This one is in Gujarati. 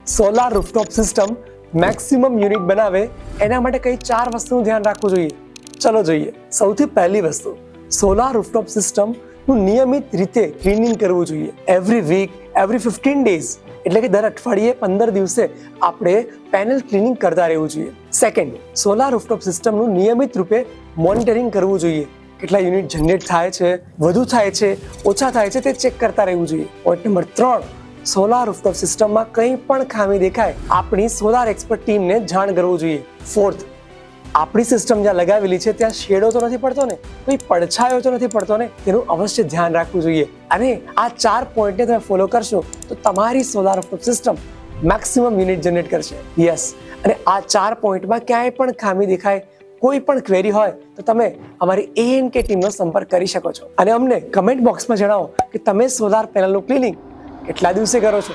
Solar rooftop system maximum unit બનાવે એના માટે કઈ 4 વસ્તુનું ધ્યાન રાખવું જોઈએ? ચલો જોઈએ. સૌથી પહેલી વસ્તુ, સોલાર રૂફટોપ સિસ્ટમનું નિયમિત રીતે ક્લીનિંગ કરવું જોઈએ. એવરી વીક, એવરી 15 ડેઝ, એટલે કે દર અઠવાડિયે 15 દિવસે આપણે પેનલ ક્લીનિંગ કરતા રહેવું જોઈએ. સેકન્ડ, સોલાર રૂફટોપ સિસ્ટમનું નિયમિત રૂપે મોનિટરિંગ કરવું જોઈએ. કેટલા યુનિટ જનરેટ થાય છે, વધુ થાય છે, ઓછા થાય છે, તે ચેક કરતા રહેવું જોઈએ. પોઈન્ટ નંબર 3, સોલાર રૂફટોપ સિસ્ટમમાં કંઈ પણ ખામી દેખાય આપણી સોલાર એક્સપર્ટ ટીમને જાણ કરવું જોઈએ. ફોર્થ, આપણી સિસ્ટમ જ્યાં લગાવેલી છે ત્યાં શેડો તો નથી પડતો ને, કોઈ પડછાયો તો નથી પડતો ને, તેનું અવશ્ય ધ્યાન રાખવું જોઈએ. અને આ 4 પોઈન્ટને તમે ફોલો કરશો તો તમારી solar rooftop system maximum unit generate કરશે. યસ, અને આ 4 પોઈન્ટમાં ક્યાંય પણ ખામી દેખાય, કોઈ પણ ક્વેરી હોય તો તમે અમારી ANK ટીમનો સંપર્ક કરી શકો છો અને અમને કમેન્ટ બોક્સમાં જણાવો કે તમે સોલાર પેનલનું ક્લિનિંગ કેટલા દિવસે કરો છો.